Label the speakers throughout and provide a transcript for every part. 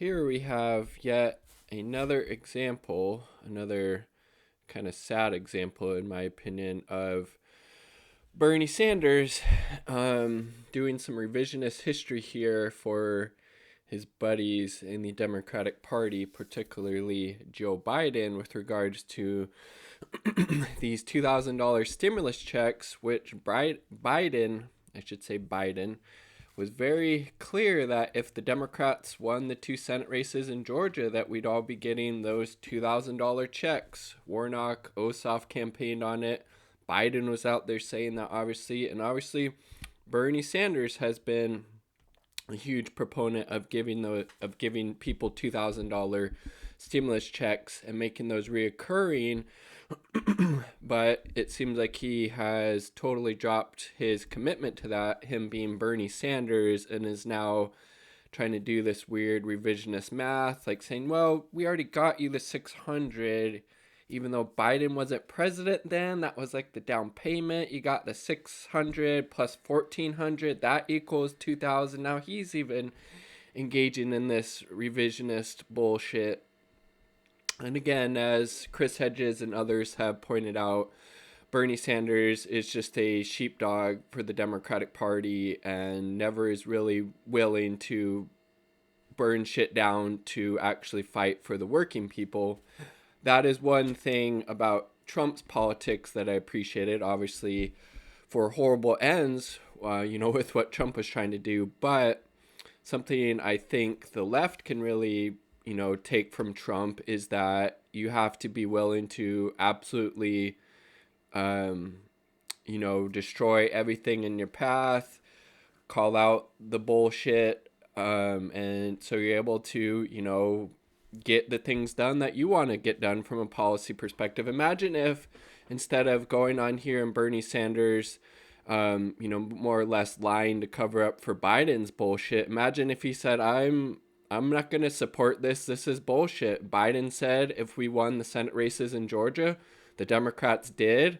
Speaker 1: here we have yet another example, another kind of sad example, in my opinion, of Bernie Sanders doing some revisionist history here for his buddies in the Democratic Party, particularly Joe Biden, with regards to these $2,000 stimulus checks, which Biden, I should say Biden, was very clear that if the Democrats won the 2 Senate races in Georgia, that we'd all be getting those $2,000 checks. Warnock, Ossoff campaigned on it. Biden was out there saying that, obviously. And obviously, Bernie Sanders has been a huge proponent of giving people $2,000 stimulus checks and making those reoccurring. But it seems like he has totally dropped his commitment to that, him being Bernie Sanders, and is now trying to do this weird revisionist math, like saying, well, we already got you the 600, even though Biden wasn't president then. That was like the down payment. You got the 600 plus 1,400, that equals 2,000. Now he's even engaging in this revisionist bullshit. And again, as Chris Hedges and others have pointed out, Bernie Sanders is just a sheepdog for the Democratic Party and never is really willing to burn shit down to actually fight for the working people. That is one thing about Trump's politics that I appreciated, obviously, for horrible ends, with what Trump was trying to do. But something I think the left can really take from Trump is that you have to be willing to absolutely, destroy everything in your path, call out the bullshit, and so you're able to, get the things done that you want to get done from a policy perspective. Imagine if instead of going on here and Bernie Sanders, more or less lying to cover up for Biden's bullshit, imagine if he said, I'm not going to support this. This is bullshit. Biden said if we won the Senate races in Georgia, the Democrats did.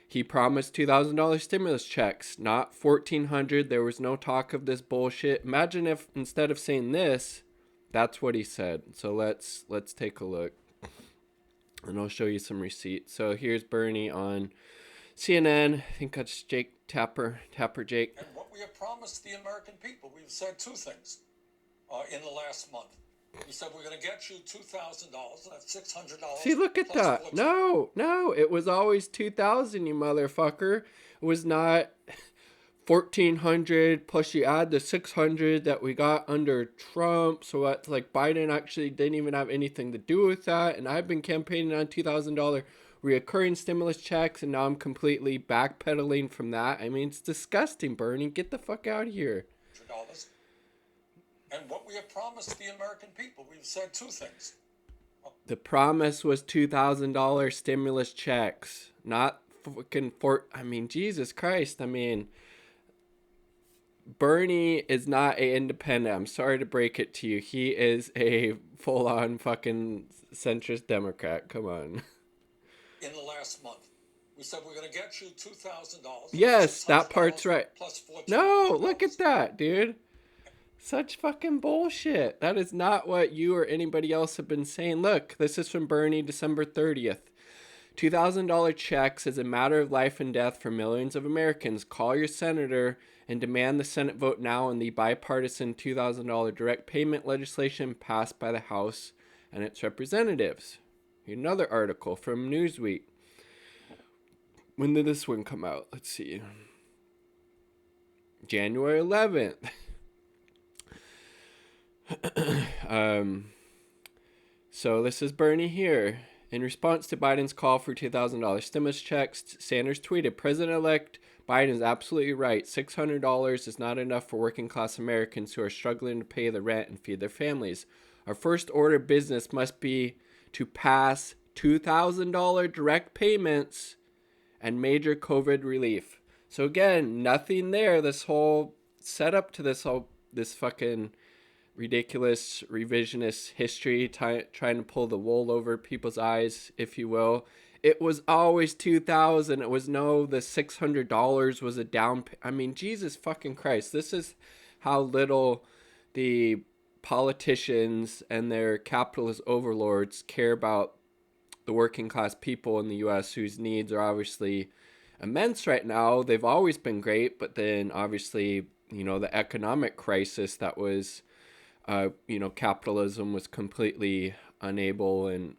Speaker 1: He promised $2,000 stimulus checks, not 1,400. There was no talk of this bullshit. Imagine if instead of saying this, that's what he said. So let's take a look, and I'll show you some receipts. So here's Bernie on CNN. I think that's Jake Tapper Jake.
Speaker 2: And what we have promised the American people, we've said two things. In the last month, we said we're going to get you $2,000, and that's $600.
Speaker 1: See, look at that. No, it was always 2,000, you motherfucker. It was not 1,400 plus you add the 600 that we got under Trump. So that's like Biden actually didn't even have anything to do with that. And I've been campaigning on $2,000 reoccurring stimulus checks, and now I'm completely backpedaling from that. I mean, it's disgusting, Bernie. Get the fuck out of here.
Speaker 2: And what we have promised the American people, we've said two things.
Speaker 1: The promise was $2,000 stimulus checks, not fucking Jesus Christ. Bernie is not an independent. I'm sorry to break it to you. He is a full-on fucking centrist Democrat. Come on.
Speaker 2: In the last month, we said we're going to get you $2,000.
Speaker 1: Yes, that part's right.
Speaker 2: Plus
Speaker 1: no, look at that, dude. Such fucking bullshit. That is not what you or anybody else have been saying. Look, this is from Bernie, December 30th. $2,000 checks is a matter of life and death for millions of Americans. Call your senator and demand the Senate vote now on the bipartisan $2,000 direct payment legislation passed by the House and its representatives. Here's another article from Newsweek. When did this one come out? Let's see. January 11th. So this is Bernie here. In response to Biden's call for $2,000 stimulus checks, Sanders tweeted, President-elect Biden is absolutely right. $600 is not enough for working class Americans who are struggling to pay the rent and feed their families. Our first order of business must be to pass $2,000 direct payments and major COVID relief. So again, nothing there. This whole setup to this fucking ridiculous revisionist history, trying to pull the wool over people's eyes, if you will. It was always 2,000. It was the $600 was a down. Jesus fucking Christ! This is how little the politicians and their capitalist overlords care about the working class people in the US whose needs are obviously immense right now. They've always been great, but then obviously, the economic crisis that was, capitalism was completely unable and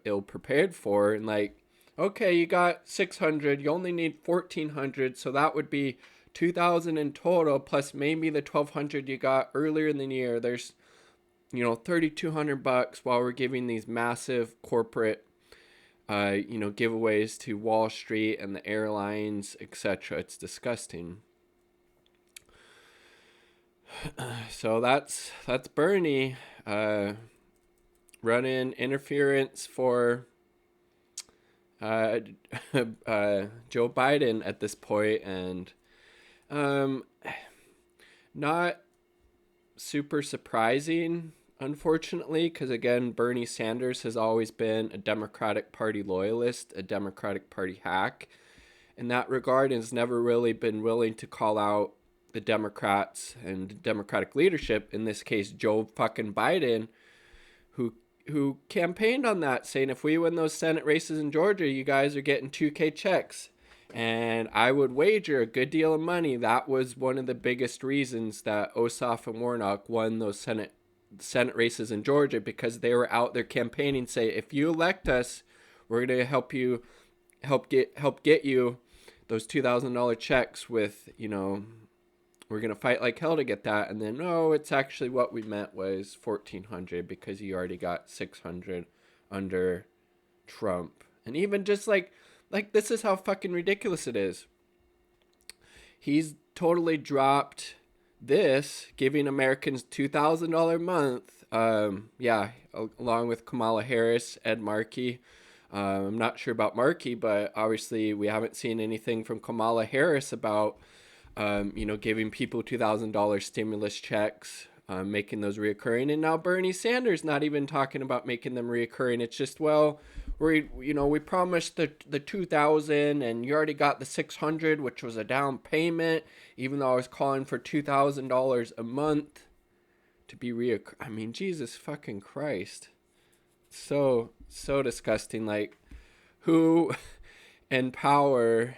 Speaker 1: ill prepared for. And like, okay, you got 600, you only need 1,400, so that would be 2,000 in total, plus maybe the 1,200 you got earlier in the year. There's, $3,200 while we're giving these massive corporate giveaways to Wall Street and the airlines, etc. It's disgusting. So that's Bernie running interference for Joe Biden at this point, and not super surprising, unfortunately, because again, Bernie Sanders has always been a Democratic Party loyalist, a Democratic Party hack in that regard, and has never really been willing to call out the Democrats and Democratic leadership, in this case Joe fucking Biden, who campaigned on that, saying if we win those Senate races in Georgia, you guys are getting 2K checks. And I would wager a good deal of money that was one of the biggest reasons that Ossoff and Warnock won those Senate races in Georgia, because they were out there campaigning, say, if you elect us, we're going to help get you those $2,000 checks with, we're going to fight like hell to get that. And then, no, it's actually what we meant was 1,400 because you already got 600 under Trump. And even just like this is how fucking ridiculous it is. He's totally dropped this, giving Americans $2,000 a month. Along with Kamala Harris, Ed Markey. I'm not sure about Markey, but obviously we haven't seen anything from Kamala Harris about giving people $2,000 stimulus checks, making those reoccurring. And now Bernie Sanders not even talking about making them reoccurring. It's just, well, we promised the 2,000 and you already got the 600, which was a down payment, even though I was calling for $2,000 a month to be reoccurring. I mean, Jesus fucking Christ. So disgusting. Like, who in power,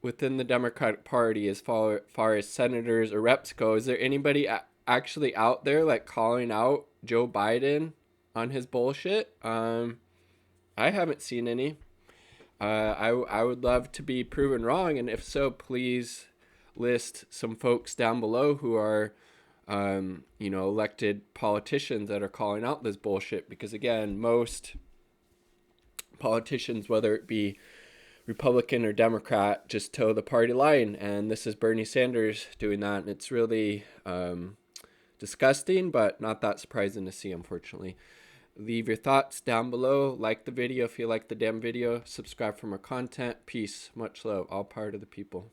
Speaker 1: within the Democratic Party, as far as senators or reps go, is there anybody actually out there like calling out Joe Biden on his bullshit? I haven't seen any. I would love to be proven wrong, and if so, please list some folks down below who are elected politicians that are calling out this bullshit, because again, most politicians, whether it be Republican or Democrat, just toe the party line, and this is Bernie Sanders doing that, and it's really disgusting, but not that surprising to see, unfortunately. Leave your thoughts down below. Like the video if you like the damn video. Subscribe for more content. Peace. Much love. All power to the people.